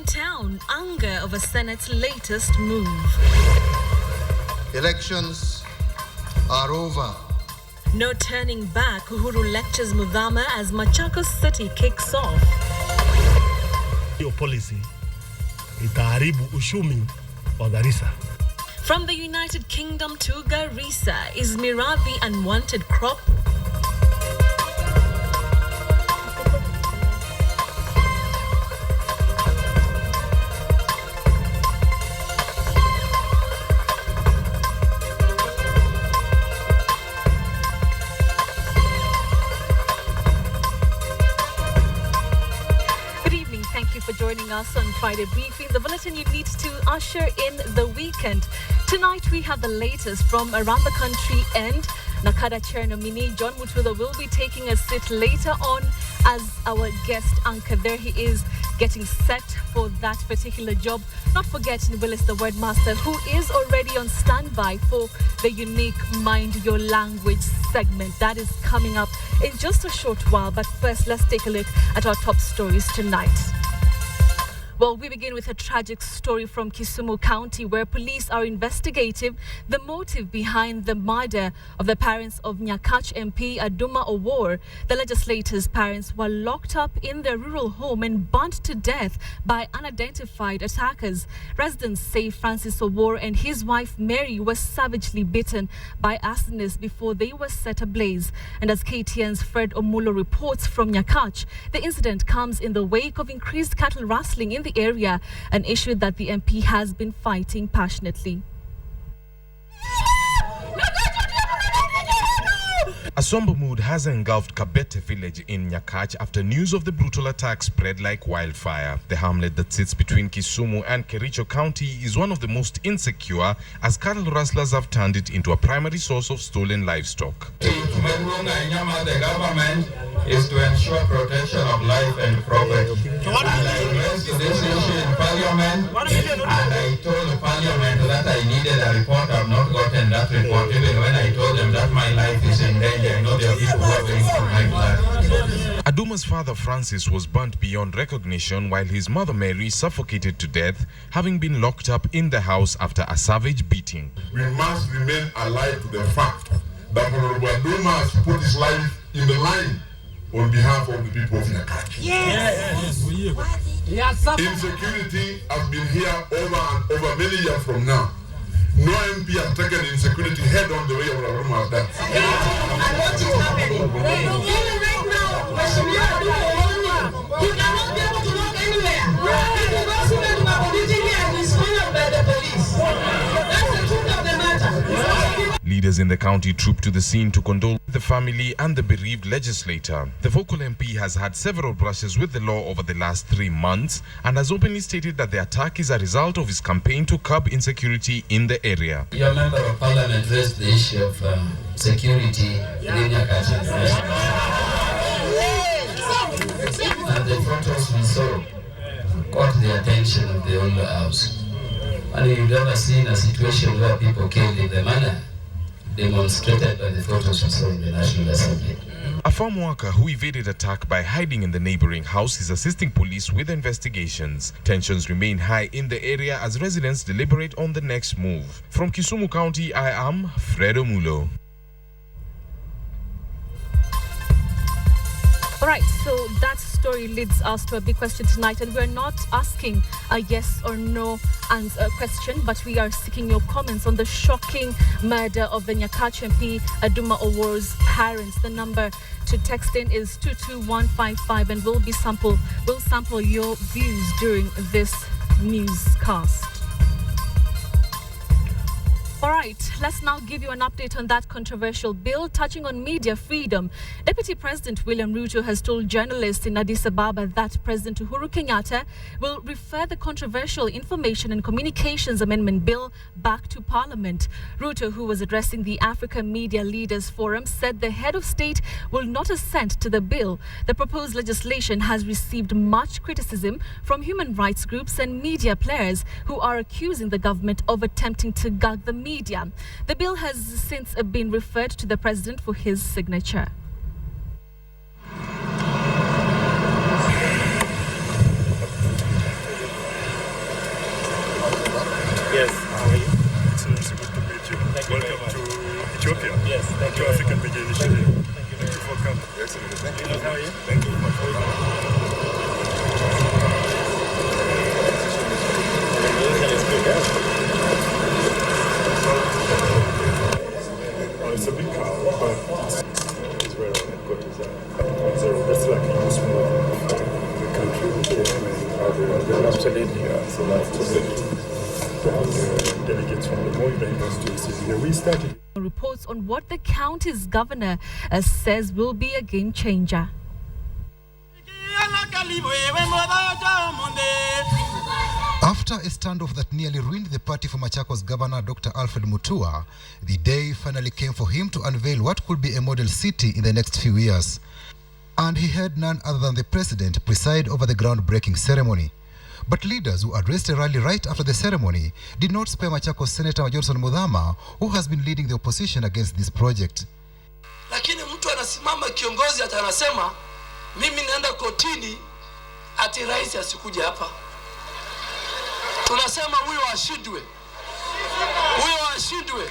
In town, anger over Senate's latest move. Elections are over. No turning back, Uhuru lectures Mudhama as Machakos City kicks off. Your policy itaharibu ushumi wa Garissa. From the United Kingdom to Garissa, is Miravi unwanted crop? Joining us on Friday Briefing, the bulletin you need to usher in the weekend. Tonight we have the latest from around the country, and Nakada Chair nominee John Mutuda will be taking a seat later on as our guest anchor. There he is, getting set for that particular job. Not forgetting Willis the Word Master, who is already on standby for the unique Mind Your Language segment. That is coming up in just a short while. But first, let's take a look at our top stories tonight. Well, we begin with a tragic story from Kisumu County, where police are investigating the motive behind the murder of the parents of Nyakach MP Aduma Owor. The legislator's parents were locked up in their rural home and burnt to death by unidentified attackers. Residents say Francis Owor and his wife Mary were savagely beaten by arsonists before they were set ablaze. And as KTN's Fred Omulo reports from Nyakach, the incident comes in the wake of increased cattle rustling in the area, an issue that the MP has been fighting passionately. A somber mood has engulfed Kabete village in Nyakach after news of the brutal attack spread like wildfire. The hamlet that sits between Kisumu and Kericho County is one of the most insecure, as cattle rustlers have turned it into a primary source of stolen livestock. The government is to ensure protection of life and property. And I raised this issue in Parliament, and I told the Parliament that I needed a report. I've not gotten that report, even when I told them that my life is in danger. I know there are people who are going through my blood. Aduma's father Francis was burnt beyond recognition, while his mother Mary suffocated to death, having been locked up in the house after a savage beating. We must remain alive to the fact that Honorable Aduma has put his life in the line on behalf of the people of Nyakach. Yes. Insecurity has been here over and over many years from now. No MP has taken insecurity head on the way of Aduma has done. And what is happening? Even right now, you cannot be able to walk anywhere. Because those women who are originally and dishonored by the police. That's the truth of the matter. Leaders in the county trooped to the scene to condole with the family and the bereaved legislator. The vocal MP has had several brushes with the law over the last 3 months and has openly stated that the attack is a result of his campaign to curb insecurity in the area. Your member of parliament raised the issue of security in Nyakach. And the photos we saw caught the attention of the whole house. And you've never seen a situation where people killed in the manner demonstrated by the photos we saw in the National Assembly. A farm worker who evaded attack by hiding in the neighboring house is assisting police with investigations. Tensions remain high in the area as residents deliberate on the next move. From Kisumu County, I am Fred Omulo. All right, so that story leads us to a big question tonight, and we're not asking a yes or no question, but we are seeking your comments on the shocking murder of the Nyakach MP Aduma Owor's parents. The number to text in is 22155, and we'll sample your views during this newscast. All right, let's now give you an update on that controversial bill touching on media freedom. Deputy President William Ruto has told journalists in Addis Ababa that President Uhuru Kenyatta will refer the controversial Information and Communications Amendment Bill back to Parliament. Ruto, who was addressing the Africa Media Leaders Forum, said the head of state will not assent to the bill. The proposed legislation has received much criticism from human rights groups and media players who are accusing the government of attempting to gag the media. The bill has since been referred to the president for his signature. They're absolutely delegates from the Moi University. We started. Reports on what the county's governor says will be a game changer. After a standoff that nearly ruined the party for Machakos Governor Dr. Alfred Mutua, the day finally came for him to unveil what could be a model city in the next few years. And he had none other than the president preside over the groundbreaking ceremony. But leaders who addressed a rally right after the ceremony did not spare Machakos Senator Johnson Muthama, who has been leading the opposition against this project. Lakini mtu anasimama kiongozi atanasema mimi naenda kotini ati rais asikuja hapa. Tunasema huyo ashindwe. Huyo ashindwe.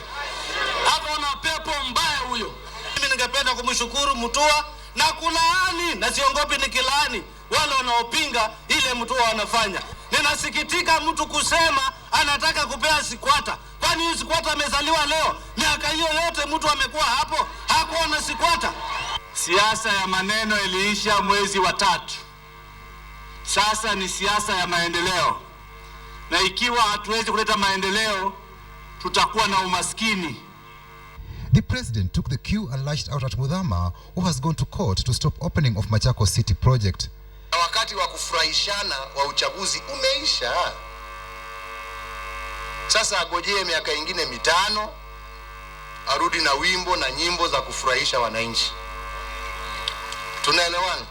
Hapa una pepo mbaya huyo. Mimi ningependa kumshukuru Mutua na kulaani na siongopi nikilaani wale wanaopinga ile Mutua wanafanya. Ninasikitika mtu kusema anataka kupea Sikwata. Kwani huyu Sikwata amezaliwa leo? Miaka hiyo yote mtu amekuwa hapo, hakuwa na Sikwata. Siasa ya maneno iliisha mwezi wa 3. Sasa ni siasa ya maendeleo. Na ikiwa hatuwezi kuleta maendeleo, tutakuwa na umaskini. The president took the cue and lashed out at Muthama, who has gone to court to stop opening of Machakos City project. Wakati wa kufurahishana wa uchaguzi umeisha. Sasa agojee miaka ingine 5 arudi na wimbo na nyimbo za kufurahisha wananchi. Tunaelewana?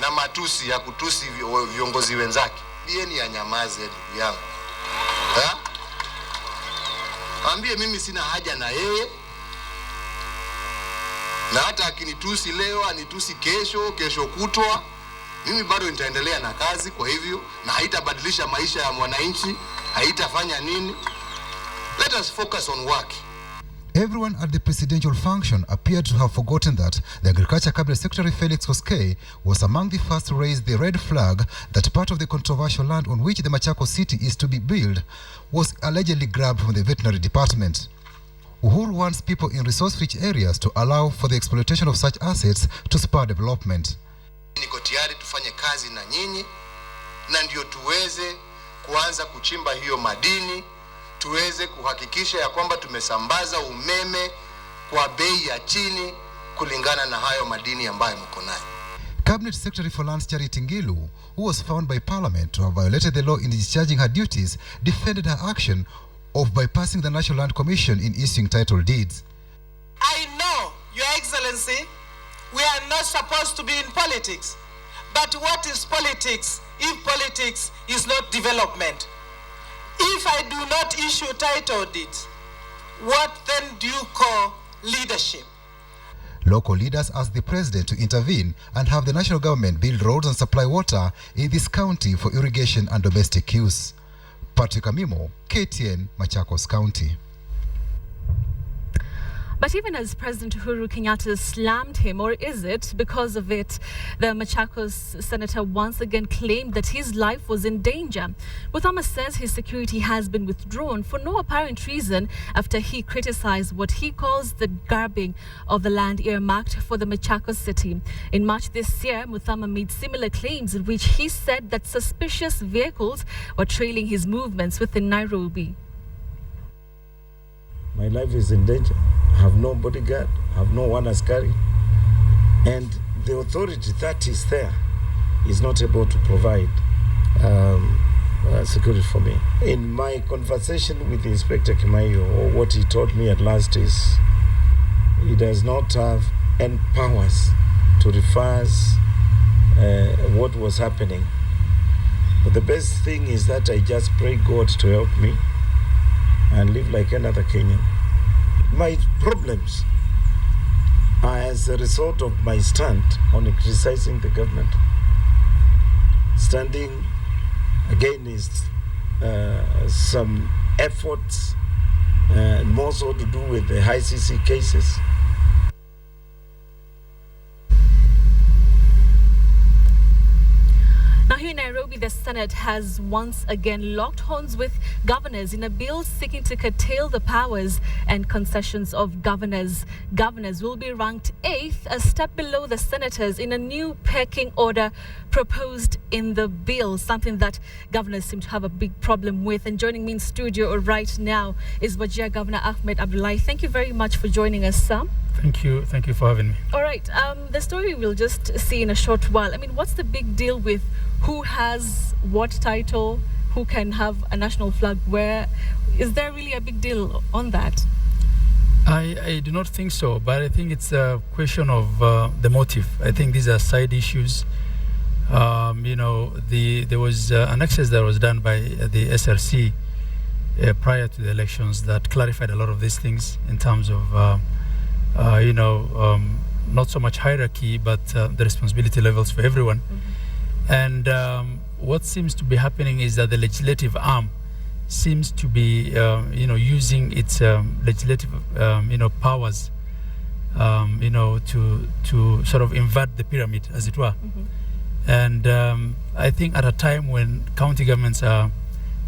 Na matusi ya kutusi viongozi wenzake. Bieni ya nyamaze ndugu yangu. Ambie mimi sina haja na yeye. Na hata akinitusi leo, anitusi kesho kutwa, mimi bado nitaendelea na kazi. Kwa hivyo na haitabadilisha maisha ya mwananchi, haitafanya nini. Let us focus on work. Everyone at the presidential function appeared to have forgotten that the Agriculture Cabinet Secretary Felix Koskei was among the first to raise the red flag that part of the controversial land on which the Machakos city is to be built was allegedly grabbed from the veterinary department. Uhuru wants people in resource-rich areas to allow for the exploitation of such assets to spur development. Niko tayari tufanye kazi na nyinyi na ndio tuweze kuanza kuchimba hiyo madini, tuweze kuhakikisha ya kwamba tumesambaza umeme kwa bei ya chini kulingana na hayo madini ambayo mko nayo. Cabinet Secretary for Lands Charity Ngilu, who was found by Parliament to have violated the law in discharging her duties, defended her action of bypassing the National Land Commission in issuing title deeds. I know, Your Excellency, we are not supposed to be in politics. But what is politics if politics is not development? If I do not issue title deeds, what then do you call leadership? Local leaders asked the president to intervene and have the national government build roads and supply water in this county for irrigation and domestic use. Patrick Amimo, KTN, Machakos County. But even as President Uhuru Kenyatta slammed him, or is it because of it, the Machakos senator once again claimed that his life was in danger. Muthama says his security has been withdrawn for no apparent reason after he criticized what he calls the grabbing of the land earmarked for the Machakos city. In March this year, Muthama made similar claims in which he said that suspicious vehicles were trailing his movements within Nairobi. My life is in danger. I have no bodyguard, I have no one askari. And the authority that is there is not able to provide security for me. In my conversation with Inspector Kimayo, what he told me at last is he does not have any powers to reverse what was happening. But the best thing is that I just pray God to help me and live like another Kenyan. My problems are as a result of my stand on criticizing the government. Standing against some efforts, more so to do with the high CC cases. Now here in Nairobi, the Senate has once again locked horns with governors in a bill seeking to curtail the powers and concessions of governors. Governors will be ranked 8th, a step below the senators, in a new pecking order proposed in the bill, something that governors seem to have a big problem with. And joining me in studio right now is Wajir Governor Ahmed Abdullahi. Thank you very much for joining us, sir. Thank you for having me. All right, the story we'll just see in a short while. I mean, what's the big deal with who has what title, who can have a national flag where? Is there really a big deal on that? I do not think so, but I think it's a question of the motive. I think these are side issues. There was an exercise that was done by the SRC prior to the elections that clarified a lot of these things in terms of not so much hierarchy, but the responsibility levels for everyone. And what seems to be happening is that the legislative arm seems to be, using its legislative, powers, to sort of invert the pyramid, as it were. And I think at a time when county governments are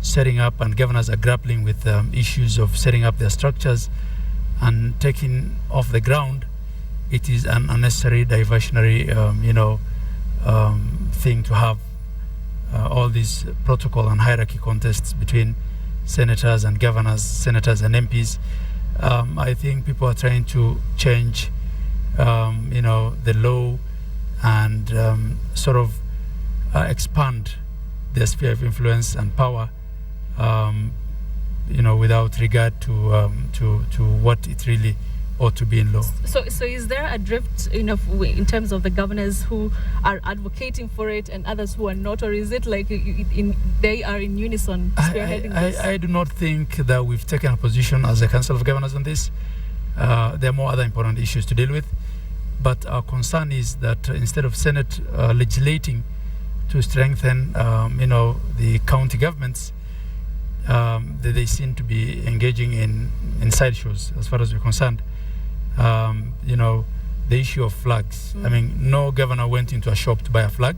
setting up and governors are grappling with issues of setting up their structures and taking off the ground, it is an unnecessary diversionary, thing to have all these protocol and hierarchy contests between senators and governors, senators and MPs. I think people are trying to change, the law and sort of expand their sphere of influence and power, without regard to what it really ought to be in law. So is there a drift in terms of the governors who are advocating for it and others who are not, or is it like they are in unison spearheading this? I do not think that we've taken a position as a Council of Governors on this. There are more other important issues to deal with, but our concern is that instead of Senate legislating to strengthen, the county governments, they seem to be engaging in sideshows as far as we're concerned. The issue of flags. I mean, no governor went into a shop to buy a flag.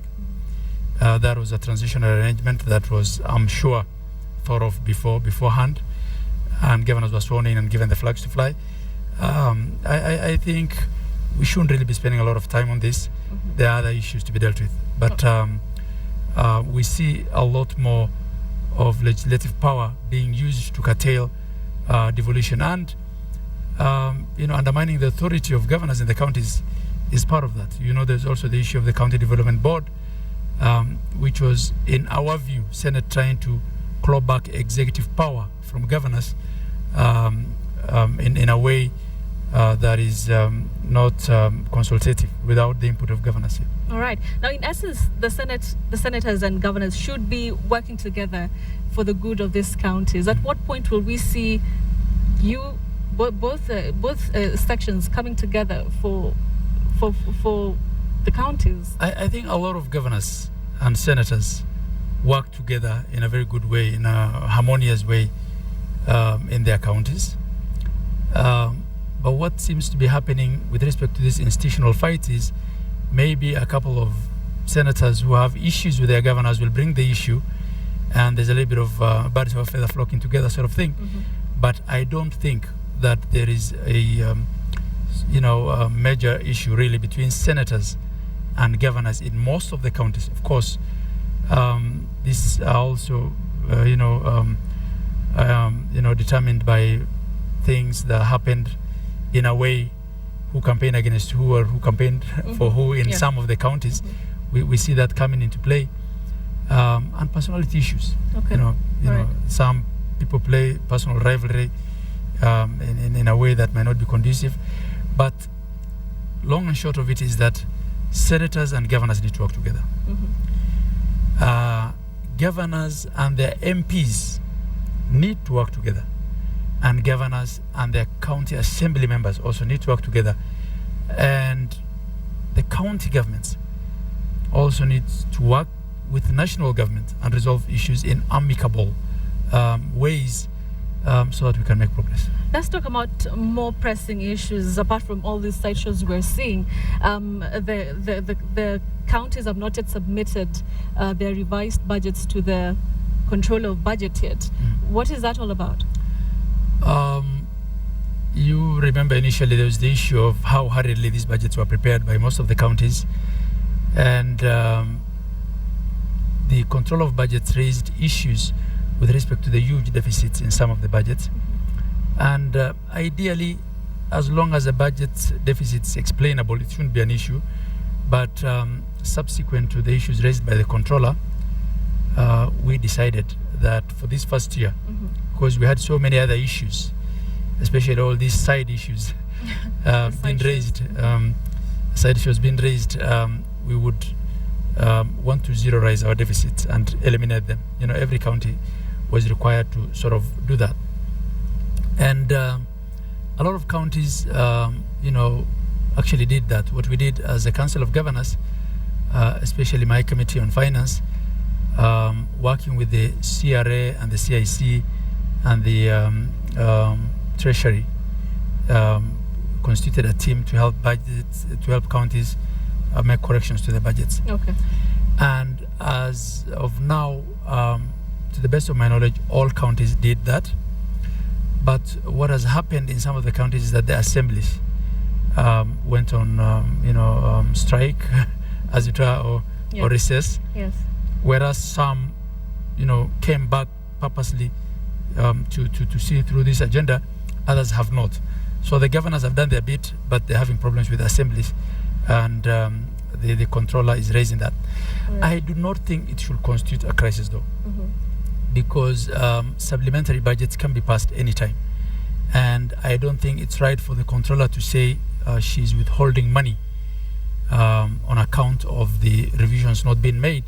That was a transitional arrangement that was, I'm sure, thought of beforehand, and governors were sworn in and given the flags to fly. I think we shouldn't really be spending a lot of time on this. There are other issues to be dealt with, but we see a lot more of legislative power being used to curtail devolution, and undermining the authority of governors in the counties is part of that. There's also the issue of the County Development Board, which was, in our view, Senate trying to claw back executive power from governors in a way that is not consultative, without the input of governors. All right. Now, in essence, the senators and governors should be working together for the good of these counties. At what point will we see both sections coming together for the counties? I think a lot of governors and senators work together in a very good way, in a harmonious way, in their counties. But what seems to be happening with respect to this institutional fight is maybe a couple of senators who have issues with their governors will bring the issue, and there's a little bit of birds of a feather flocking together sort of thing. But I don't think that there is a major issue really between senators and governors in most of the counties. Of course, this is also determined by things that happened in a way, who campaigned against who or who campaigned for who in some of the counties. We see that coming into play, and personality issues. Some people play personal rivalry in a way that might not be conducive, but long and short of it is that senators and governors need to work together. Governors and their MPs need to work together, and governors and their county assembly members also need to work together, and the county governments also need to work with national government and resolve issues in amicable ways, so that we can make progress. Let's talk about more pressing issues. Apart from all these sideshows we're seeing, the counties have not yet submitted their revised budgets to the Controller of Budget yet. What is that all about? You remember initially there was the issue of how hurriedly these budgets were prepared by most of the counties, and the Controller of Budgets raised issues with respect to the huge deficits in some of the budgets. And ideally, as long as the budget deficit is explainable, it shouldn't be an issue. But subsequent to the issues raised by the controller, we decided that for this first year, because we had so many other issues, especially all these side issues being raised, we would want to zeroize our deficits and eliminate them. You know, every county was required to sort of do that. And a lot of counties, actually did that. What we did as a Council of Governors, especially my Committee on Finance, working with the CRA and the CIC and the Treasury, constituted a team to help counties make corrections to the budgets. Okay. And as of now, to the best of my knowledge, all counties did that. But what has happened in some of the counties is that the assemblies went on, strike, as it were, or recess. Yes. Whereas some, came back purposely to see through this agenda. Others have not. So the governors have done their bit, but they're having problems with the assemblies, and the controller is raising that. Right. I do not think it should constitute a crisis, though, because supplementary budgets can be passed anytime. And I don't think it's right for the controller to say she's withholding money on account of the revisions not being made,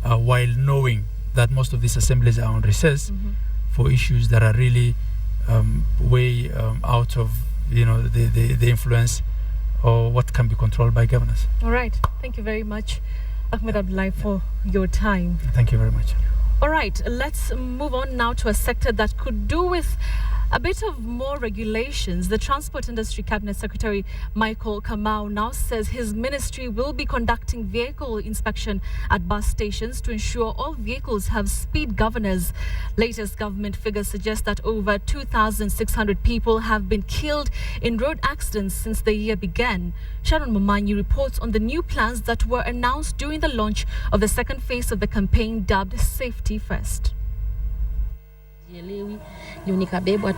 while knowing that most of these assemblies are on recess for issues that are really way out of the influence or what can be controlled by governors. All right. Thank you very much, Ahmed Abdullahi, for your time. Thank you very much. All right, let's move on now to a sector that could do with a bit of more regulations. The Transport Industry Cabinet Secretary Michael Kamau now says his ministry will be conducting vehicle inspection at bus stations to ensure all vehicles have speed governors. Latest government figures suggest that over 2,600 people have been killed in road accidents since the year began. Sharon Momanyi reports on the new plans that were announced during the launch of the second phase of the campaign dubbed Safety First.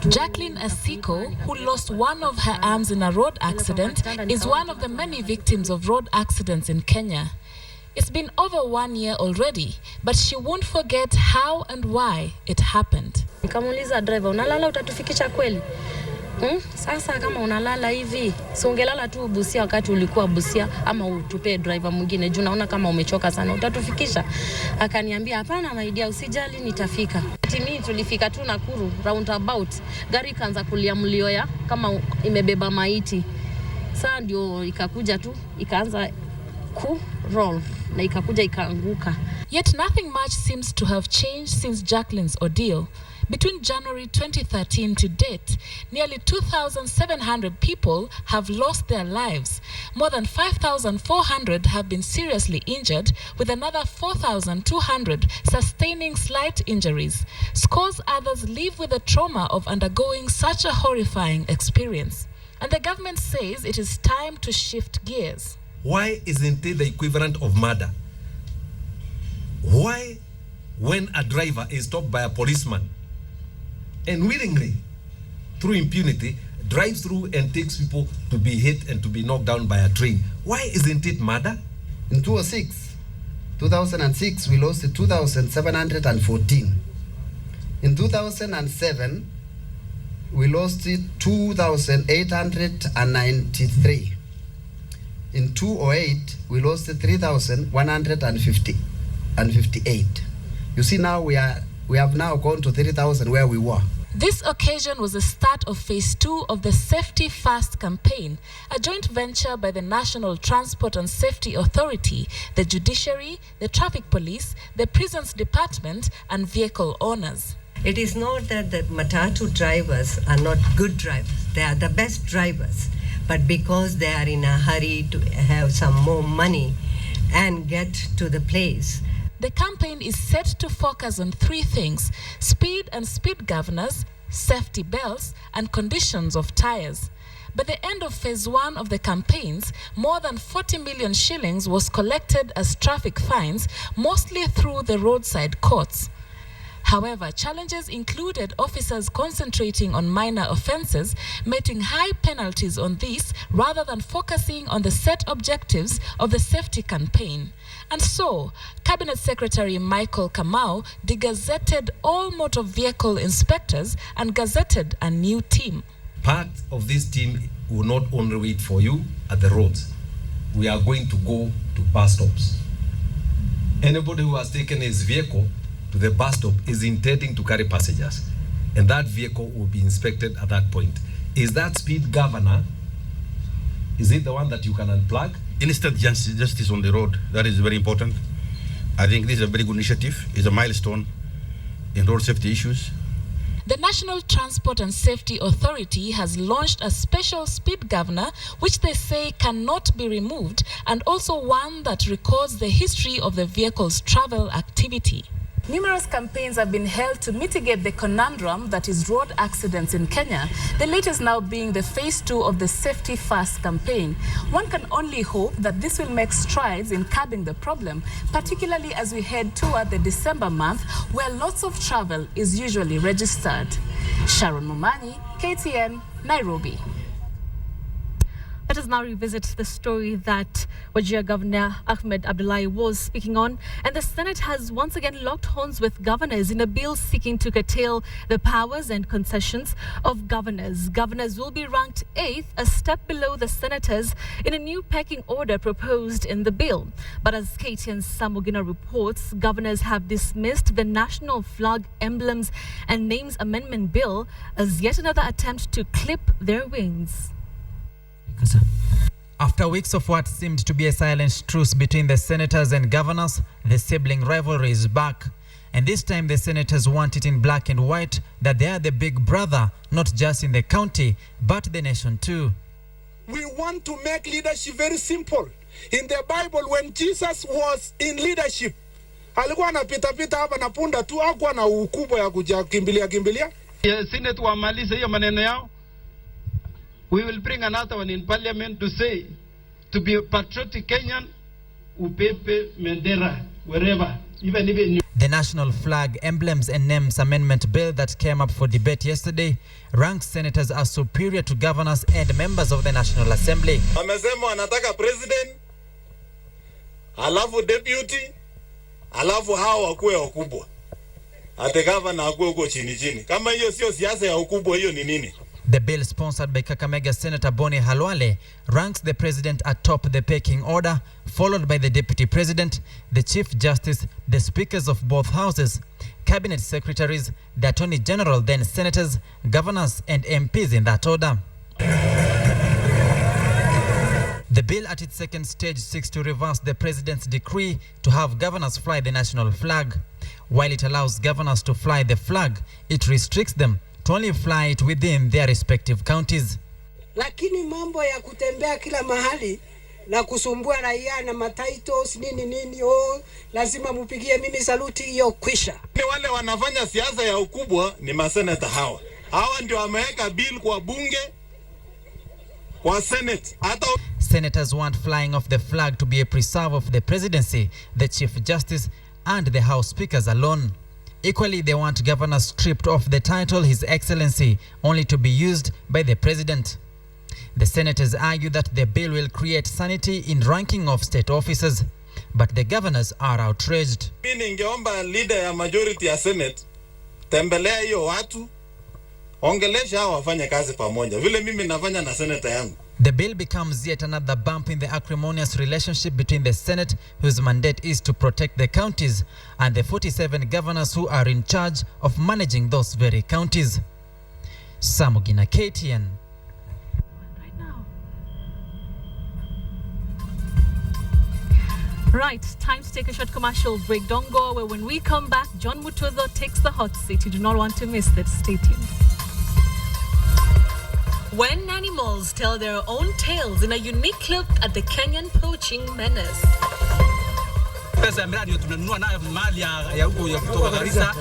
Jacqueline Asiko, who lost one of her arms in a road accident, is one of the many victims of road accidents in Kenya. It's been over 1 year already, but she won't forget how and why it happened. Nikamuuliza driver, unalala utatufikisha kweli? Sasa kama unalala hivi, si ungelala tu Busia wakati ulikuwa Busia, ama utupe driver mwingine juu naona kama umechoka sana, utatufikisha? Akaniambia hapana my dear, usijali nitafika. Mimi tulifika tu Nakuru roundabout, gari kaanza kulia mlio ya kama imebeba maiti. Sasa ndio ikakuja tu ikaanza ku roll na ikakuja ikaanguka. Yet nothing much seems to have changed since Jacqueline's ordeal. Between January 2013 to date, nearly 2,700 people have lost their lives. More than 5,400 have been seriously injured, with another 4,200 sustaining slight injuries. Scores others live with the trauma of undergoing such a horrifying experience. And the government says it is time to shift gears. Why isn't it the equivalent of murder? Why, when a driver is stopped by a policeman and willingly, through impunity, drives through and takes people to be hit and to be knocked down by a train, why isn't it murder? In 2006, we lost 2,714. In 2007, we lost 2,893. In 2008, we lost 3,158. You see, now we have now gone to 30,000 where we were. This occasion was the start of phase 2 of the Safety First campaign, a joint venture by the National Transport and Safety Authority, the Judiciary, the Traffic Police, the Prisons Department, and vehicle owners. It is not that the matatu drivers are not good drivers. They are the best drivers. But because they are in a hurry to have some more money and get to the place. The campaign is set to focus on three things: speed and speed governors, safety belts, and conditions of tires. By the end of phase 1 of the campaigns, more than 40 million shillings was collected as traffic fines, mostly through the roadside courts. However, challenges included officers concentrating on minor offences, meting high penalties on these rather than focusing on the set objectives of the safety campaign. And so, Cabinet Secretary Michael Kamau degazetted all motor vehicle inspectors and gazetted a new team. Part of this team will not only wait for you at the roads. We are going to go to bus stops. Anybody who has taken his vehicle to the bus stop is intending to carry passengers, and that vehicle will be inspected at that point. Is that speed governor, is it the one that you can unplug? Instant justice on the road, that is very important. I think this is a very good initiative. It's a milestone in road safety issues. The National Transport and Safety Authority has launched a special speed governor, which they say cannot be removed, and also one that records the history of the vehicle's travel activity. Numerous campaigns have been held to mitigate the conundrum that is road accidents in Kenya, the latest now being the phase 2 of the Safety First campaign. One can only hope that this will make strides in curbing the problem, particularly as we head toward the December month, where lots of travel is usually registered. Sharon Mumani, KTN, Nairobi. Let us now revisit the story that Wajir Governor Ahmed Abdullahi was speaking on. And the Senate has once again locked horns with governors in a bill seeking to curtail the powers and concessions of governors. Governors will be ranked 8th, a step below the senators, in a new pecking order proposed in the bill. But as KTN's Samugina reports, governors have dismissed the National Flag, Emblems and Names Amendment Bill as yet another attempt to clip their wings. After weeks of what seemed to be a silent truce between the senators and governors, the sibling rivalry is back. And this time the senators want it in black and white that they are the big brother, not just in the county, but the nation too. We want to make leadership very simple. In the Bible, when Jesus was in leadership, alikuwa anapita hapa na punda tu, hakuwa na ukubwa ya kukimbilia. Senate wamalize hiyo maneno yao. We will bring another one in parliament to say, to be a patriotic Kenyan, upepe mendera, wherever, even in... The National Flag, Emblems and Names Amendment Bill that came up for debate yesterday ranks senators as superior to governors and members of the National Assembly. Amesema anataka president, alafu deputy, alafu hao wakuwe wakubwa. Ate governor akuwe huko chini. Kama hiyo sio siasa ya ukubwa, hiyo ni nini? The bill, sponsored by Kakamega Senator Boni Halwale, ranks the president atop the pecking order, followed by the deputy president, the chief justice, the speakers of both houses, cabinet secretaries, the attorney general, then senators, governors, and MPs in that order. The bill at its second stage seeks to reverse the president's decree to have governors fly the national flag. While it allows governors to fly the flag, it restricts them to only fly it within their respective counties. Lakini mambo ya kutembea kila mahali na kusumbua raia na matitles nini lazima mupigie mimi saluti, hiyo kwisha. Ni wale wanafanya siasa ya ukubwa ni maseneta hawa. Hawa ndio wameweka bill kwa bunge, kwa Senate. Senators want flying of the flag to be a preserve of the presidency, the chief justice and the house speakers alone. Equally, they want governors stripped of the title His Excellency, only to be used by the president. The senators argue that the bill will create sanity in ranking of state officers, but the governors are outraged. Mimi ningeomba leader ya majority ya Senate, tembelea hiyo watu, ongelesha hao wafanye kazi pamoja, vile mimi nafanya na senator yangu. The bill becomes yet another bump in the acrimonious relationship between the Senate, whose mandate is to protect the counties, and the 47 governors who are in charge of managing those very counties. Samugina, KTN. Right, time to take a short commercial break. Don't go away. When we come back, John Mutuzo takes the hot seat. You do not want to miss that. Stay tuned. When animals tell their own tales in a unique look at the Kenyan poaching menace. Pesa ya miradi tunanunua nayo mali ya huko ya kutoka Garissa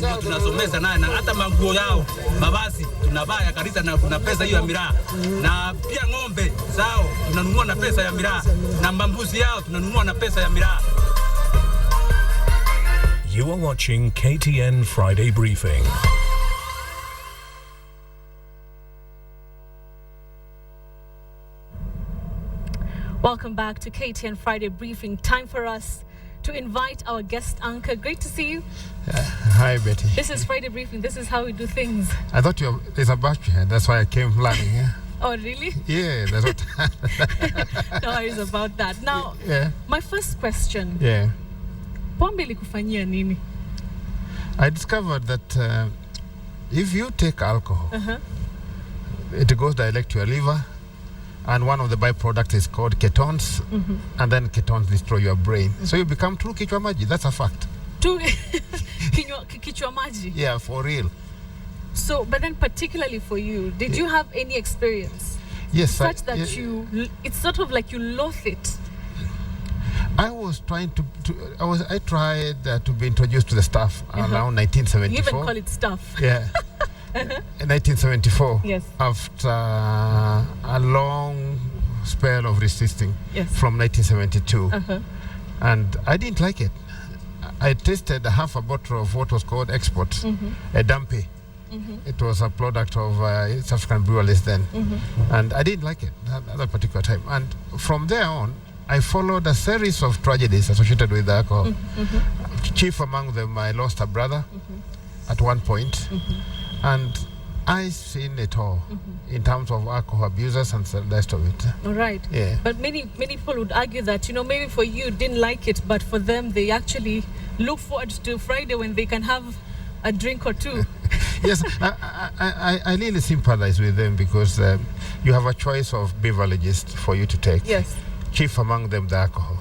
na tunasomeza nayo na hata manguo yao mavazi tunavaa ya Garissa na kuna pesa hiyo ya miraa na pia ng'ombe zao tunanunua na pesa ya miraa na mbuzi yao tunanunua na pesa ya miraa. You are watching KTN Friday Briefing. Welcome back to KTN Friday Briefing. Time for us to invite our guest anchor. Great to see you. Hi, Betty. This is Friday Briefing. This is how we do things. I thought there's a battery here. That's why I came flying. Yeah? Oh, really? Yeah, that's what. No worries about that. Now, yeah. My first question. Yeah. Pombe ilikufanyia nini? I discovered that if you take alcohol, it goes direct to your liver. And one of the byproducts is called ketones, and then ketones destroy your brain. So you become true kichwa maji. That's a fact. Kichwa maji? Yeah, for real. So, but then particularly for you, did you have any experience? Yes. Such that it's sort of like you loathe it. I was trying I tried to be introduced to the stuff around 1974. You even call it stuff. Yeah. In 1974, yes. After a long spell of resisting, yes. From 1972, and I didn't like it. I tasted half a bottle of what was called export, a dumpy. It was a product of South African breweries then, and I didn't like it at that particular time. And from there on, I followed a series of tragedies associated with alcohol. Chief among them, I lost a brother at one point. And I've seen it all in terms of alcohol abusers and the rest of it. All right. Yeah. But many people would argue that, maybe for you didn't like it, but for them they actually look forward to Friday when they can have a drink or two. Yes, I really sympathize with them because you have a choice of beverages for you to take. Yes. Chief among them, the alcohol.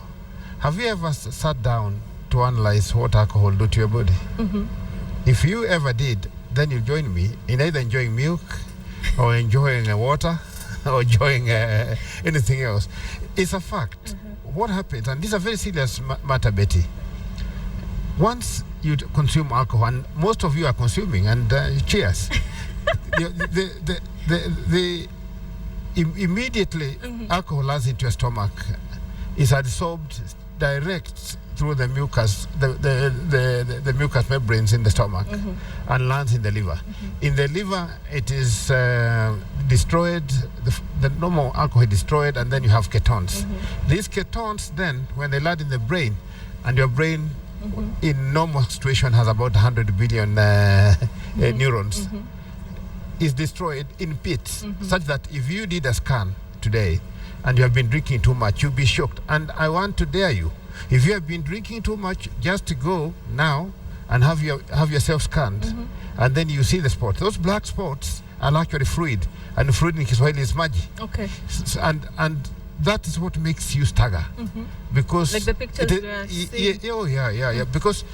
Have you ever sat down to analyze what alcohol do to your body? If you ever did, then you join me in either enjoying milk or enjoying water or enjoying anything else. It's a fact. What happens, and this is a very serious matter, Betty. Once you consume alcohol, and most of you are consuming, and cheers, immediately alcohol lands into your stomach, is absorbed direct through the mucus, the mucus membranes in the stomach, and lands in the liver. In the liver, it is destroyed, the normal alcohol is destroyed, and then you have ketones. These ketones then, when they land in the brain, and your brain in normal situation has about 100 billion neurons, is destroyed in pits, such that if you did a scan today, and you have been drinking too much, you'll be shocked. And I want to dare you, if you have been drinking too much, just to go now and have yourself scanned, and then you see the spots. Those black spots are actually fluid, and fluid in Kiswahili is maji. Okay. And that is what makes you stagger, because like the pictures we are seeing. Because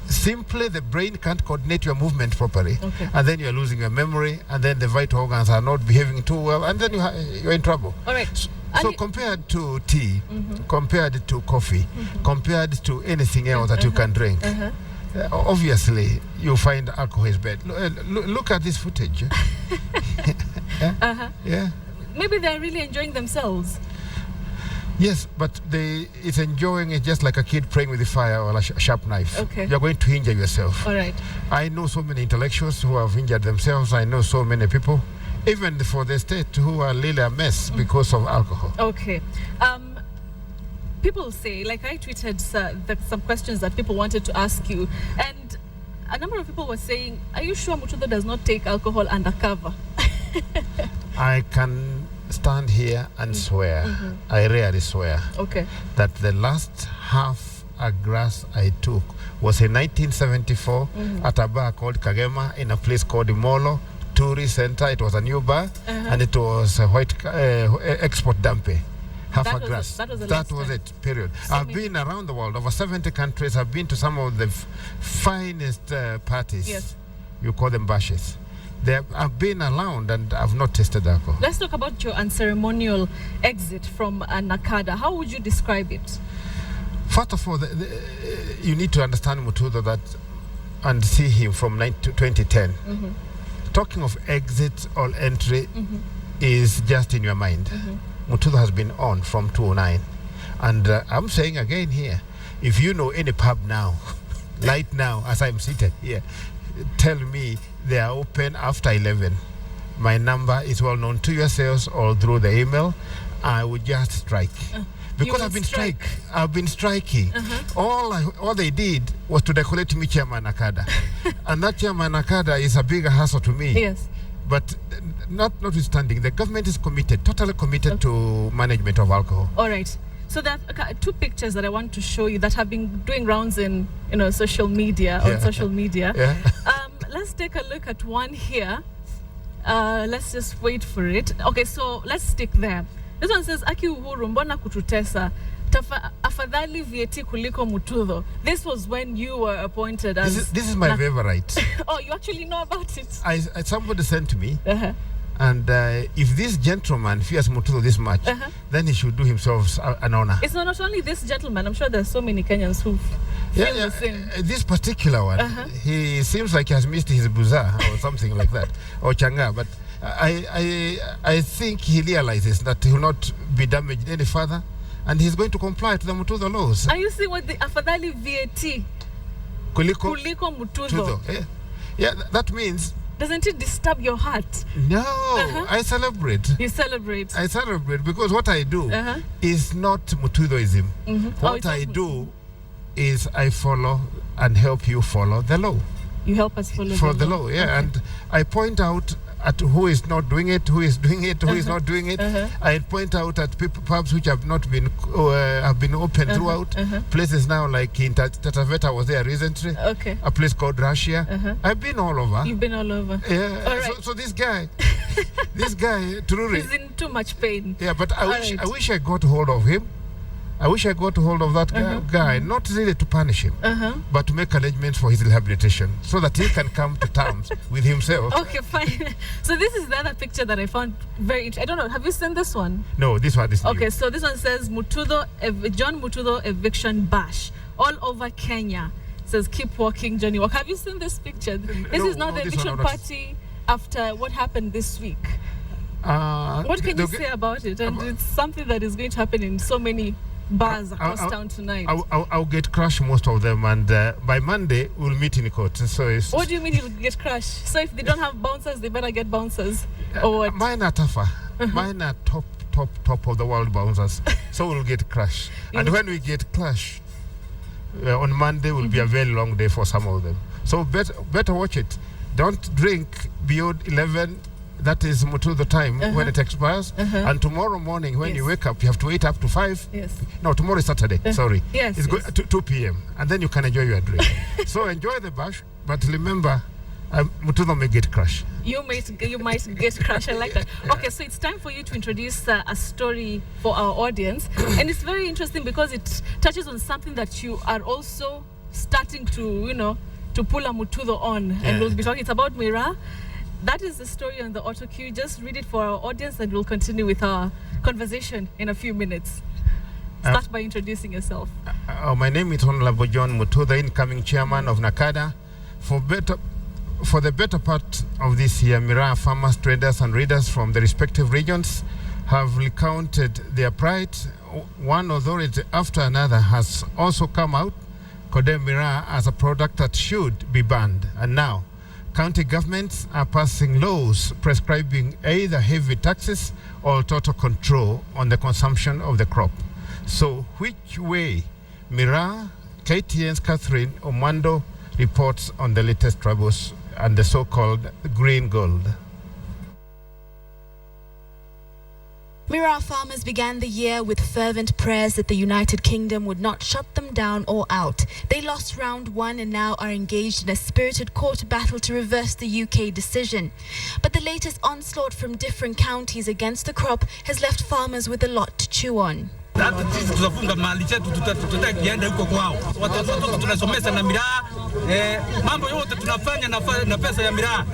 simply the brain can't coordinate your movement properly, and then you're losing your memory, and then the vital organs are not behaving too well, and then you're in trouble. All right. So compared to tea, compared to coffee, compared to anything else that you can drink, obviously you find alcohol is bad. Look at this footage. Yeah. Maybe they're really enjoying themselves. Yes, but it's enjoying it just like a kid playing with the fire or a sharp knife. Okay. You're going to injure yourself. All right. I know so many intellectuals who have injured themselves. I know so many people, even for the state, who are really a mess because of alcohol. Okay. People say, like I tweeted some questions that people wanted to ask you, and a number of people were saying, are you sure Mutuzo does not take alcohol undercover? I can stand here and swear, I rarely swear, that the last half a glass I took was in 1974 at a bar called Kagema in a place called Molo Tourist Center. It was a new bar, and it was a white export dumpy. half That a was- glass. that was the last time. it, period. So I've been around the world, over 70 countries. I've been to some of the finest parties. Yes. You call them bashes. I've been around and I've not tasted alcohol. Let's talk about your unceremonial exit from Nakada. How would you describe it? First of all, you need to understand Mutudho that and see him from 2010. Mm-hmm. Talking of exit or entry is just in your mind. Mutudho has been on from 2009. And I'm saying again here, if you know any pub now, right now, as I'm seated here, tell me they are open after 11. My number is well known to yourselves or through the email. I would just strike. Because I've been striking. All they did was to decorate me Chairman Nakada. And that Chairman Nakada is a bigger hassle to me. Yes. But notwithstanding, the government is committed, totally committed to management of alcohol. All right. So there are two pictures that I want to show you that have been doing rounds in social media, on social media. Yeah. Let's take a look at one here. Let's just wait for it. Okay, so let's stick there. This one says, Aki Uhuru, mbona kututesa? Afadhali VAT kuliko Mutudho. This was when you were appointed as... This is my favorite. Oh, you actually know about it? Somebody sent to me. And if this gentleman fears Mutudho this much, then he should do himself an honor. It's not only this gentleman. I'm sure there's so many Kenyans who feel the same. This particular one, he seems like he has missed his buza or something like that, or changa. But I think he realizes that he will not be damaged any further, and he's going to comply to the Mutudho laws. Are you seeing what the afadhali VAT kuliko Mutudho? Yeah, that means... Doesn't it disturb your heart? No, I celebrate. You celebrate? I celebrate because what I do is not Mutudhoism. What I do is I follow and help you follow the law. You help us follow the law. Yeah, and I point out at who is not doing it, who is doing it, who is not doing it. I point out at pubs which have not been have been open throughout. Places now like in Tataveta was there recently. A place called Russia. I've been all over. You've been all over. Yeah. All right. So this guy, truly, he's in too much pain. Yeah, but I wish I got hold of him. I wish I got hold of that guy, not really to punish him, but to make arrangements for his rehabilitation so that he can come to terms with himself. Okay, fine. So this is the other picture that I found very interesting. I don't know, have you seen this one? No, this one is new. Okay, so this one says John Mutudho eviction bash all over Kenya. It says keep walking, Johnny Walk. Have you seen this picture? This is not the eviction party after what happened this week. What can you say about it? And it's something that is going to happen in so many bars across town tonight. I'll get crushed most of them, and by Monday we'll meet in court. So what do you mean you'll get crushed? So if they don't have bouncers, they better get bouncers, or what? Mine are tougher. Mine are top of the world bouncers. So we'll get crushed. And when we get crushed on Monday will be a very long day for some of them. So better watch it. Don't drink beyond 11. That is Mutudho time when it expires. And tomorrow morning when you wake up, you have to wait up to 5. No, tomorrow is Saturday. Sorry. It's going to 2 p.m. And then you can enjoy your drink. So enjoy the bash, but remember, Mutudho may get crushed. You might get crushed. I like that. Okay, so it's time for you to introduce a story for our audience. And it's very interesting because it touches on something that you are also starting to, to pull a Mutudho on. And we'll be talking about Mira. That is the story on the auto cue. Just read it for our audience and we'll continue with our conversation in a few minutes. Start by introducing yourself. My name is Honorable John Mutudho, incoming chairman of Nakada. For the better part of this year, Mira farmers, traders and readers from the respective regions have recounted their pride. One authority after another has also come out, condemn Mira as a product that should be banned. And now, county governments are passing laws prescribing either heavy taxes or total control on the consumption of the crop. So which way? Mira, KTN's Catherine Omando reports on the latest troubles and the so-called green gold. Mira farmers began the year with fervent prayers that the United Kingdom would not shut them down or out. They lost round 1 and now are engaged in a spirited court battle to reverse the UK decision. But the latest onslaught from different counties against the crop has left farmers with a lot to chew on. Hata sisi tutafunga mali chetu tutakienda huko kwao. Watoto tunasomesha na miraa. Mambo yote tunafanya na pesa ya miraa.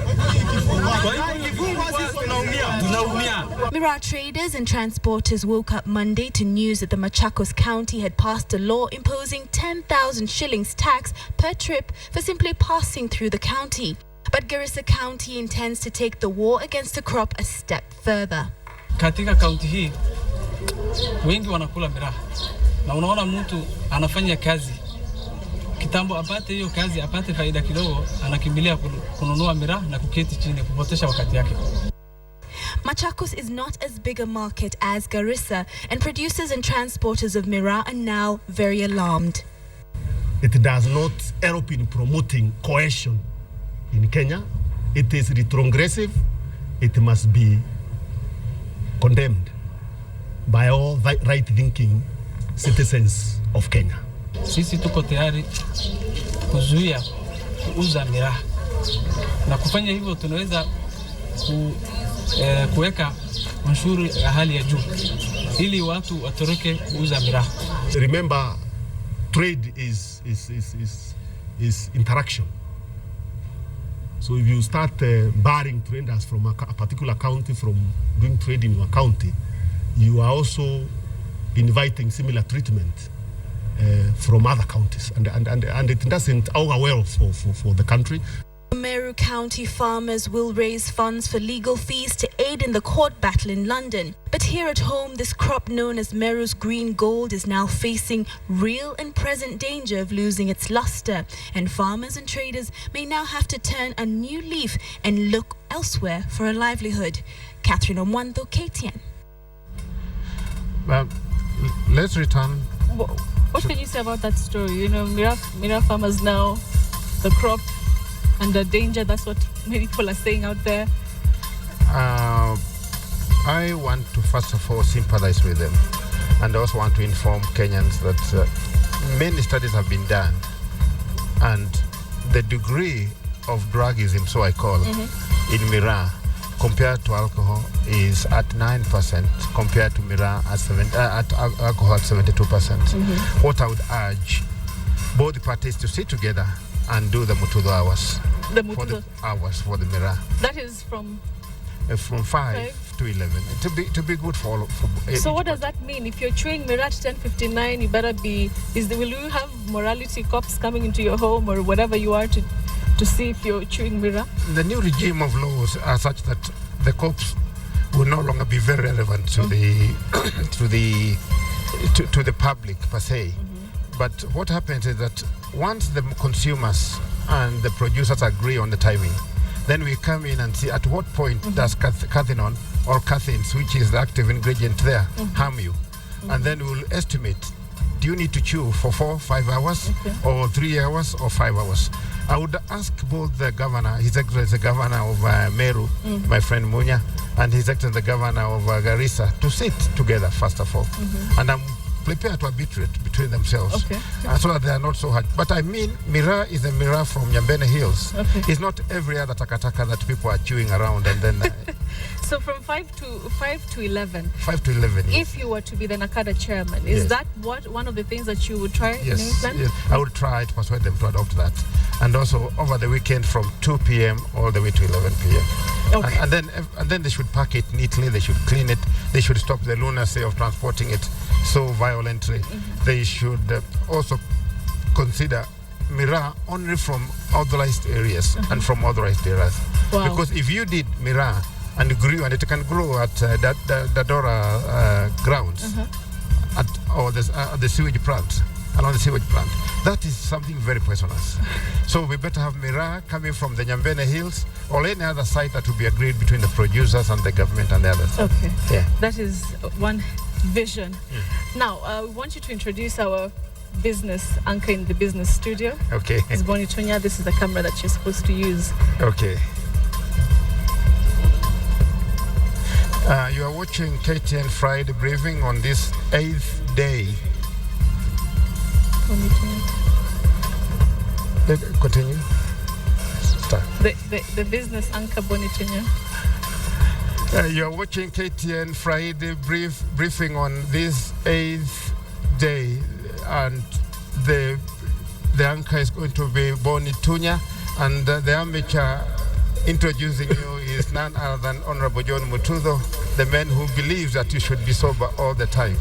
Kwa hivyo ikifungwa sisi tunaumia. Miraa traders and transporters woke up Monday to news that the Machakos County had passed a law imposing 10,000 shillings tax per trip for simply passing through the county. But Garissa County intends to take the war against the crop a step further. Katika kaunti hii wengi wanakula miraa. Na unaona mtu anafanya kazi. Kitambo apate hiyo kazi, apate faida kidogo, anakimbilia kununua miraa na kuketi chini kupotesha wakati yake. Machakos is not as big a market as Garissa, and producers and transporters of miraa are now very alarmed. It does not help in promoting cohesion in Kenya. It is retrogressive. It must be condemned by all right-thinking citizens of Kenya. Sisi tuko tayari kuzuia kuuza miraa. Na kufanya hivyo tunaweza kuweka ushuru ya hali ya juu ili watu watoroke kuuza miraa. Remember, trade is interaction. So if you start barring traders from a particular county from doing trade in your county, you are also inviting similar treatment from other counties, and it doesn't augur well for the country. Meru County farmers will raise funds for legal fees to aid in the court battle in London. But here at home, this crop known as Meru's green gold is now facing real and present danger of losing its luster. And farmers and traders may now have to turn a new leaf and look elsewhere for a livelihood. Catherine Omwanto, KTN. Let's return. What can you say about that story? You know, miraa farmers now, the crop under danger. That's what many people are saying out there. I want to first of all sympathize with them, and I also want to inform Kenyans that many studies have been done, and the degree of drugism, so I call, in miraa compared to alcohol is at 9%, compared to miraa at alcohol at 72%. What I would urge both parties to sit together and do the mutudo hours. The mutudo hours for the miraa. That is from 5 to 11. To be good for all. So what does that mean? If you're chewing miraa at 10:59, you better be. Will you have morality cops coming into your home or whatever you are to see if you're chewing miraa? The new regime of laws are such that the cops will no longer be very relevant to the public per se. But what happens is that once the consumers and the producers agree on the timing, then we come in and see at what point does cathinone or cathins, which is the active ingredient there, harm you. And then we'll estimate, do you need to chew for 4, 5 hours, or 3 hours, or 5 hours? I would ask both the governor, His Excellency the Governor of Meru, my friend Munya, and His Excellency the Governor of Garissa to sit together first of all. And I'm prepared to arbitrate between themselves so that they are not so hard. But I mean, miraa is a miraa from Nyambene Hills. It's not every other takataka that people are chewing around and then... So from 5 to 11. 5 to 11, yes. If you were to be the NACADA chairman, is that one of the things that you would try? Yes, I would try to persuade them to adopt that. And also over the weekend from 2 p.m. all the way to 11 p.m. And then they should pack it neatly, they should clean it, they should stop the lunacy of transporting it so violently. They should also consider miraa only from authorized areas and from authorized areas. Because if you did miraa and grew, and it can grow at Dadora grounds or the sewage plant, along the sewage plant, that is something very poisonous. So we better have miraa coming from the Nyambene Hills or any other site that will be agreed between the producers and the government and the others. Okay. Yeah. That is one vision. Now, we want you to introduce our business anchor in the business studio. Okay. It's Bonnie Tunya. This is the camera that you're supposed to use. Okay. You are watching KTN Friday briefing on this 8th day. Continue. Start. The business anchor Bonnie Tunya. You're watching KTN Friday briefing on this 8th day, and the anchor is going to be Boni Tunya, and the amateur introducing you is none other than Honorable John Mutuzo, the man who believes that you should be sober all the time.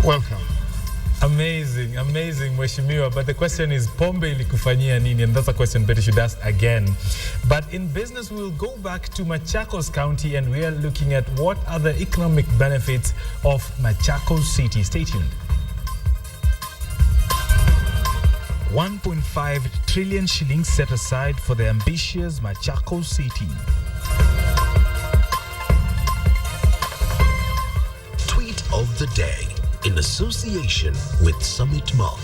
Welcome. Amazing, Mheshimiwa. But the question is, pombe ilikufanyia nini? And that's a question Betty should ask again. But in business, we'll go back to Machakos County, and we are looking at what are the economic benefits of Machakos City. Stay tuned. 1.5 trillion shillings set aside for the ambitious Machakos City. Tweet of the day, in association with Summit Malt.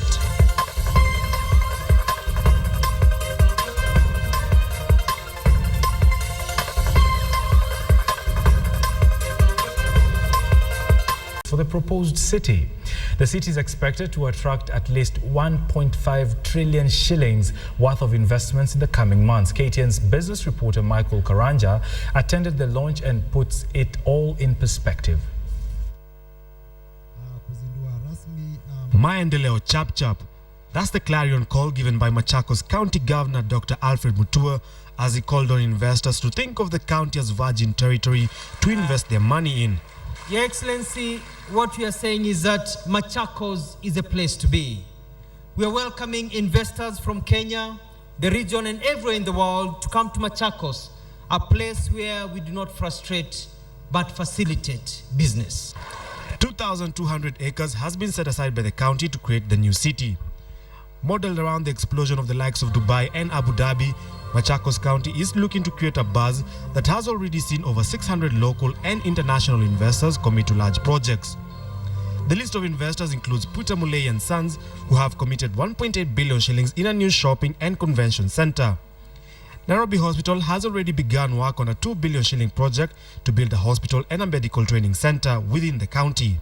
For the proposed city, the city is expected to attract at least 1.5 trillion shillings worth of investments in the coming months. KTN's business reporter Michael Karanja attended the launch and puts it all in perspective. Maendeleo chap chap. That's the clarion call given by Machakos County Governor Dr. Alfred Mutua as he called on investors to think of the county as virgin territory to invest their money in. Your Excellency, what we are saying is that Machakos is a place to be. We are welcoming investors from Kenya, the region, and everywhere in the world to come to Machakos, a place where we do not frustrate but facilitate business. 2,200 acres has been set aside by the county to create the new city. Modeled around the explosion of the likes of Dubai and Abu Dhabi, Machakos County is looking to create a buzz that has already seen over 600 local and international investors commit to large projects. The list of investors includes Puta Mulei and Sons, who have committed 1.8 billion shillings in a new shopping and convention center. Nairobi Hospital has already begun work on a 2 billion shilling project to build a hospital and a medical training center within the county.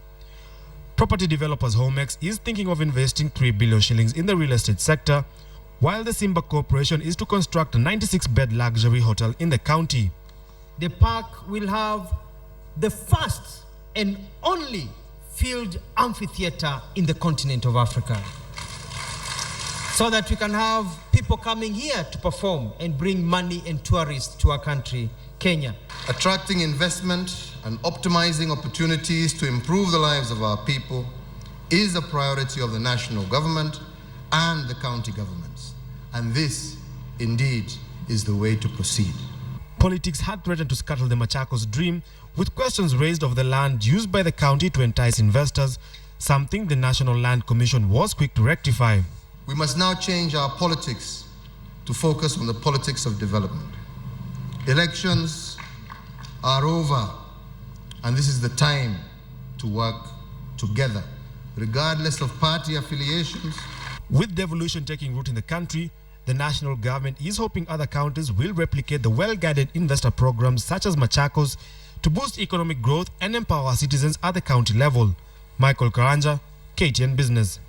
Property developers Homex is thinking of investing 3 billion shillings in the real estate sector, while the Simba Corporation is to construct a 96-bed luxury hotel in the county. The park will have the first and only field amphitheater in the continent of Africa, so that we can have people coming here to perform and bring money and tourists to our country, Kenya. Attracting investment and optimizing opportunities to improve the lives of our people is a priority of the national government and the county governments. And this, indeed, is the way to proceed. Politics had threatened to scuttle the Machakos dream, with questions raised of the land used by the county to entice investors, something the National Land Commission was quick to rectify. We must now change our politics to focus on the politics of development. Elections are over, and this is the time to work together, regardless of party affiliations. With devolution taking root in the country, the national government is hoping other counties will replicate the well-guided investor programs such as Machakos to boost economic growth and empower citizens at the county level. Michael Karanja, KTN Business.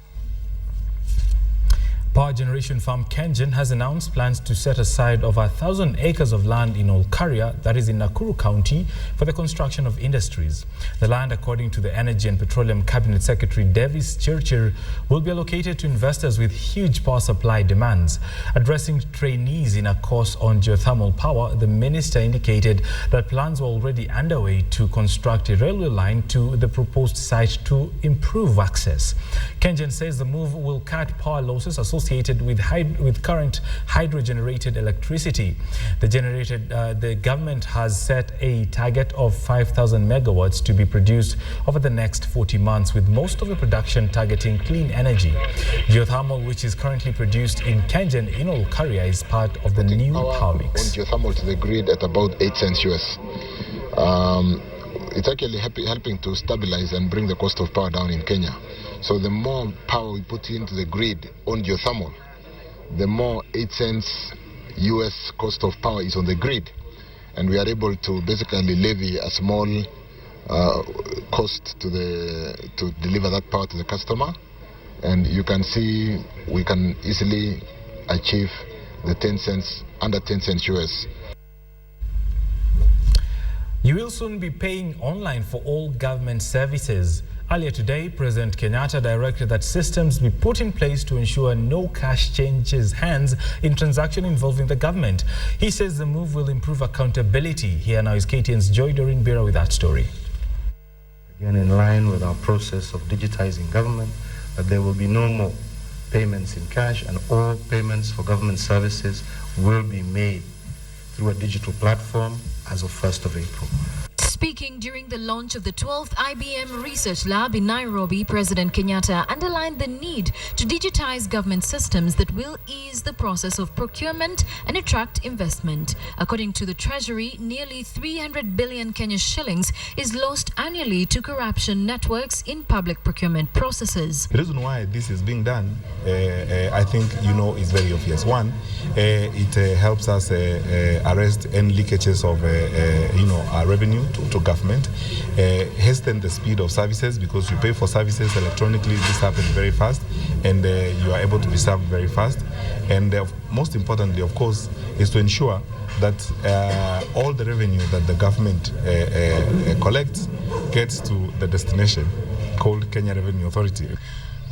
Power generation firm Kengen has announced plans to set aside over 1,000 acres of land in Olkaria, that is in Nakuru County, for the construction of industries. The land, according to the Energy and Petroleum Cabinet Secretary Davis Chirchir, will be allocated to investors with huge power supply demands. Addressing trainees in a course on geothermal power, the minister indicated that plans were already underway to construct a railway line to the proposed site to improve access. Kengen says the move will cut power losses associated with current hydro-generated electricity. The government has set a target of 5,000 megawatts to be produced over the next 40 months, with most of the production targeting clean energy. Geothermal, which is currently produced in Kengen in Olkaria, is part of the new power mix. Geothermal to the grid at about 8 cents US. It's actually helping to stabilize and bring the cost of power down in Kenya. So the more power we put into the grid on geothermal, the more 8 cents US cost of power is on the grid. And we are able to basically levy a small cost to deliver that power to the customer. And you can see we can easily achieve the 10 cents, under 10 cents US. You will soon be paying online for all government services. Earlier today, President Kenyatta directed that systems be put in place to ensure no cash changes hands in transactions involving the government. He says the move will improve accountability. Here now is KTN's Joy Doreen Bira with that story. Again, in line with our process of digitizing government, that there will be no more payments in cash, and all payments for government services will be made through a digital platform as of 1st of April. Speaking during the launch of the 12th IBM Research Lab in Nairobi, President Kenyatta underlined the need to digitize government systems that will ease the process of procurement and attract investment. According to the Treasury, nearly 300 billion Kenya shillings is lost annually to corruption networks in public procurement processes. The reason why this is being done, I think, is very obvious. One, it helps us arrest any leakages of, our revenue to government, hasten the speed of services, because you pay for services electronically. This happens very fast, and you are able to be served very fast. And most importantly, of course, is to ensure that all the revenue that the government collects gets to the destination called Kenya Revenue Authority.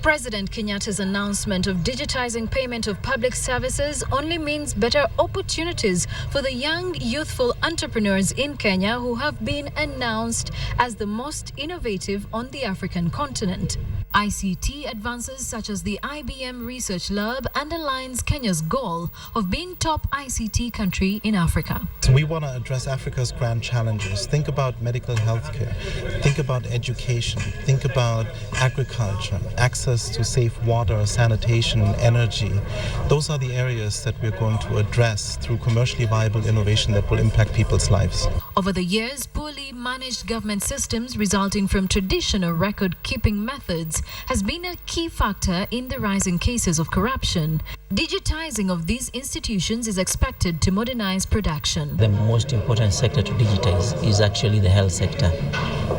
President Kenyatta's announcement of digitizing payment of public services only means better opportunities for the young, youthful entrepreneurs in Kenya who have been announced as the most innovative on the African continent. ICT advances such as the IBM Research Lab underlines Kenya's goal of being top ICT country in Africa. So we want to address Africa's grand challenges. Think about medical health care, think about education, think about agriculture, access to safe water, sanitation, energy. Those are the areas that we're going to address through commercially viable innovation that will impact people's lives. Over the years, poorly managed government systems resulting from traditional record-keeping methods has been a key factor in the rising cases of corruption. Digitizing of these institutions is expected to modernize production. The most important sector to digitize is actually the health sector,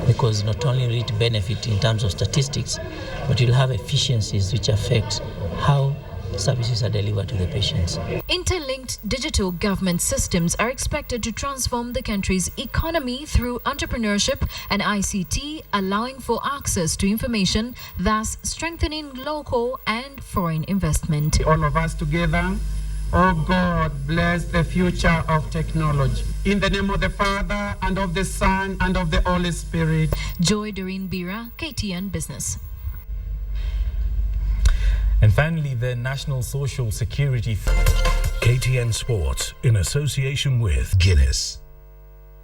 because not only will it benefit in terms of statistics, but you'll have efficiencies which affect how services are delivered to the patients. Interlinked digital government systems are expected to transform the country's economy through entrepreneurship and ICT, allowing for access to information, thus strengthening local and foreign investment. All of us together, oh God, bless the future of technology. In the name of the Father, and of the Son, and of the Holy Spirit. Joy Doreen Bira, KTN Business. And finally, the National Social Security KTN Sports, in association with Guinness.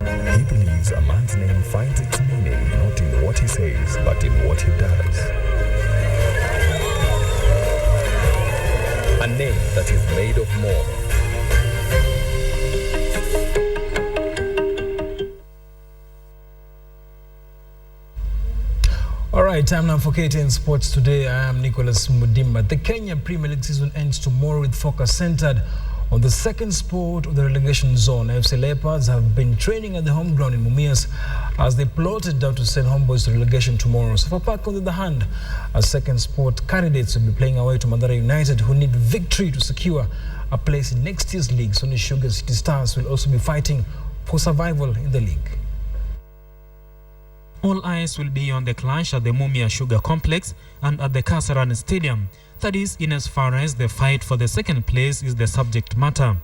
He believes a man's name finds its meaning not in what he says, but in what he does. A name that is made of more. All right, time now for KTN Sports Today. I am Nicholas Mudimba. The Kenya Premier League season ends tomorrow with focus centered on the second spot of the relegation zone. FC Leopards have been training at the home ground in Mumias as they plotted down to send homeboys to relegation tomorrow. So for Park, on the other hand, as second spot candidates will be playing away to Mathare United, who need victory to secure a place in next year's league. Sony Sugar City Stars will also be fighting for survival in the league. All eyes will be on the clash at the Mumia Sugar Complex and at the Kasarani Stadium. That is, in as far as the fight for the second place is the subject matter.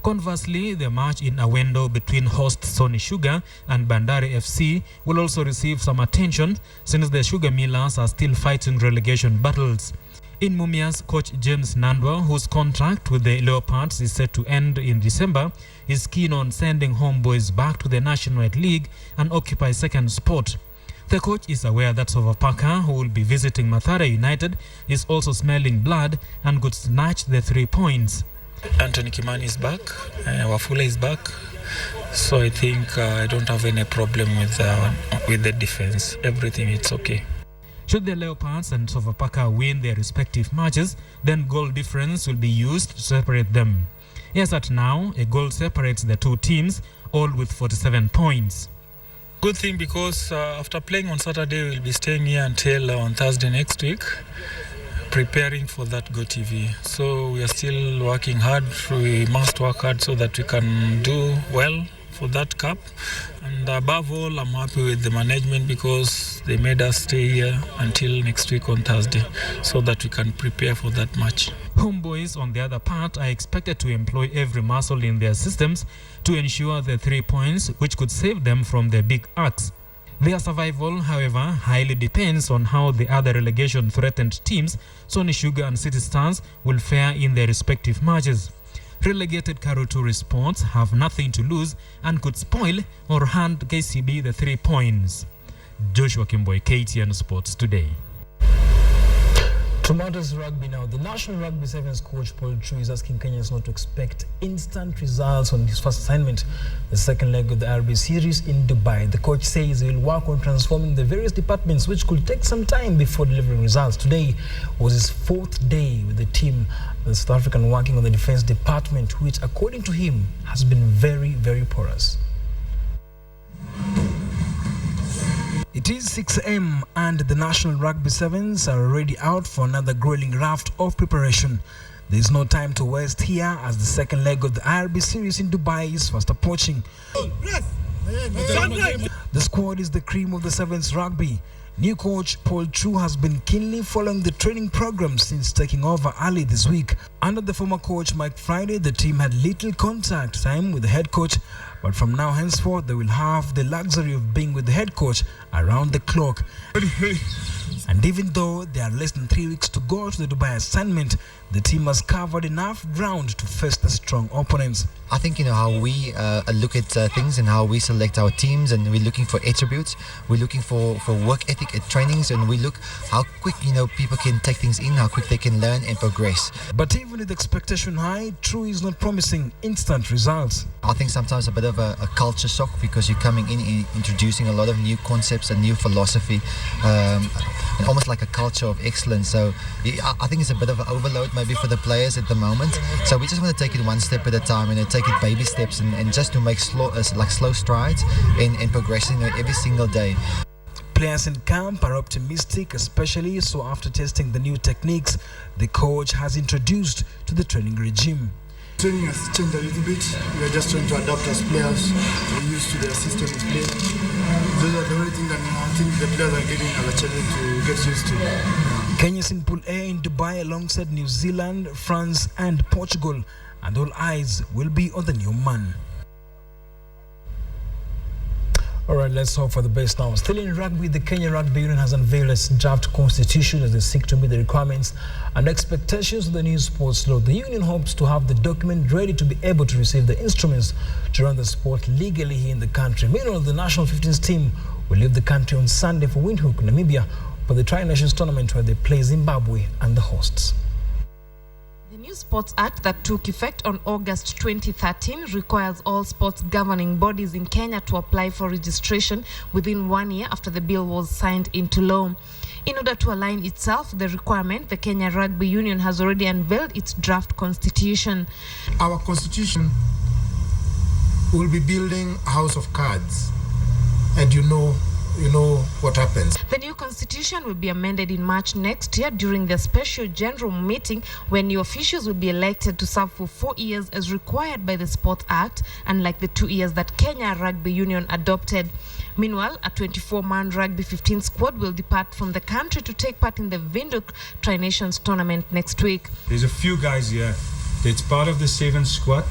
Conversely, the match in Awendo between host Sony Sugar and Bandari FC will also receive some attention since the Sugar Millers are still fighting relegation battles. In Mumias, coach James Nandwa, whose contract with the Leopards is set to end in December, is keen on sending homeboys back to the Nationwide League and occupy second spot. The coach is aware that Sofapaka, who will be visiting Mathare United, is also smelling blood and could snatch the 3 points. Anthony Kimani is back, Wafula is back, so I think I don't have any problem with the defense. Everything is okay. Should the Leopards and Sofapaka win their respective matches, then goal difference will be used to separate them. As at now, a goal separates the two teams, all with 47 points. Good thing, because after playing on Saturday, we'll be staying here until on Thursday next week, preparing for that Go TV. So we are still working hard. We must work hard so that we can do well for that cup. And above all, I'm happy with the management because they made us stay here until next week on Thursday so that we can prepare for that match. Homeboys, on the other part, are expected to employ every muscle in their systems to ensure the 3 points, which could save them from the big axe. Their survival, however, highly depends on how the other relegation-threatened teams, Sony Sugar and City Stars, will fare in their respective matches. Relegated Karuturi Sports have nothing to lose and could spoil or hand KCB the 3 points. Joshua Kimboy, KTN Sports Today. Tomatoes rugby now. The National Rugby Sevens coach Paul Chu is asking Kenyans not to expect instant results on his first assignment, the second leg of the RB series in Dubai. The coach says he will work on transforming the various departments, which could take some time before delivering results. Today was his 4th day with the team, the South African working on the defense department, which according to him has been very, very porous. It is 6 a.m. and the National Rugby Sevens are already out for another grueling raft of preparation. There is no time to waste here as the second leg of the IRB series in Dubai is fast approaching. The squad is the cream of the Sevens rugby. New coach Paul Chu has been keenly following the training program since taking over early this week. Under the former coach Mike Friday, the team had little contact time with the head coach, but from now henceforth they will have the luxury of being with the head coach around the clock. And even though there are less than 3 weeks to go to the Dubai assignment, the team has covered enough ground to face the strong opponents. I think, how we look at things and how we select our teams, and we're looking for attributes, we're looking for work ethic at trainings, and we look how quick, people can take things in, how quick they can learn and progress. But even with expectation high, True is not promising instant results. I think sometimes a bit of a culture shock because you're coming in introducing a lot of new concepts and new philosophy, and almost like a culture of excellence. So I think it's a bit of an overload maybe for the players at the moment. So we just want to take it one step at a time and take it baby steps and just to make slow strides in progressing every single day. Players in camp are optimistic, especially so after testing the new techniques the coach has introduced to the training regime. Training has changed a little bit. We are just trying to adapt as players. We're used to the system of play. Those are the only things that I think the players are getting a challenge to get used to. Kenya's in Pool A in Dubai alongside New Zealand, France and Portugal, and all eyes will be on the new man. All right, let's hope for the best now. Still in rugby, the Kenya Rugby Union has unveiled its draft constitution as they seek to meet the requirements and expectations of the new sports law. The union hopes to have the document ready to be able to receive the instruments to run the sport legally here in the country. Meanwhile, the national 15s team will leave the country on Sunday for Windhoek, Namibia, for the Tri-Nations tournament where they play Zimbabwe and the hosts. The new Sports Act that took effect on August 2013 requires all sports governing bodies in Kenya to apply for registration within 1 year after the bill was signed into law. In order to align itself with the requirement, the Kenya Rugby Union has already unveiled its draft constitution. Our constitution will be building a house of cards, and you know what happens. The new constitution will be amended in March next year during the special general meeting when new officials will be elected to serve for 4 years as required by the Sports Act, unlike the 2 years that Kenya Rugby Union adopted. Meanwhile, a 24-man rugby 15 squad will depart from the country to take part in the Windhoek Tri-Nations tournament next week. There's a few guys here that's part of the 7 squad,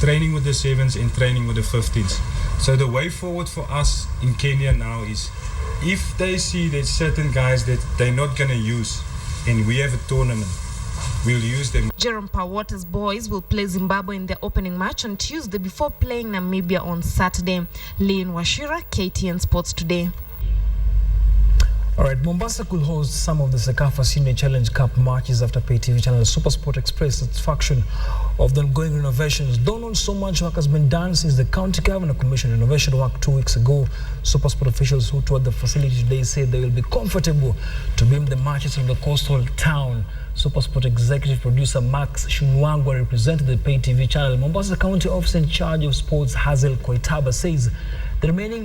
training with the 7s and training with the 15s. So the way forward for us in Kenya now is if they see there's certain guys that they're not going to use and we have a tournament, we'll use them. Jerome Powata's boys will play Zimbabwe in their opening match on Tuesday before playing Namibia on Saturday. Lynn Washira, KTN Sports Today. All right, Mombasa could host some of the Sekafa Senior Challenge Cup matches after pay TV channel SuperSport expressed satisfaction of the ongoing renovations. Though not so much work has been done since the county governor commissioned renovation work 2 weeks ago, SuperSport officials who toured the facility today said they will be comfortable to beam the matches from the coastal town. SuperSport executive producer Max Shunwangwa represented the pay TV channel. Mombasa County Officer in charge of sports Hazel Koitaba says the remaining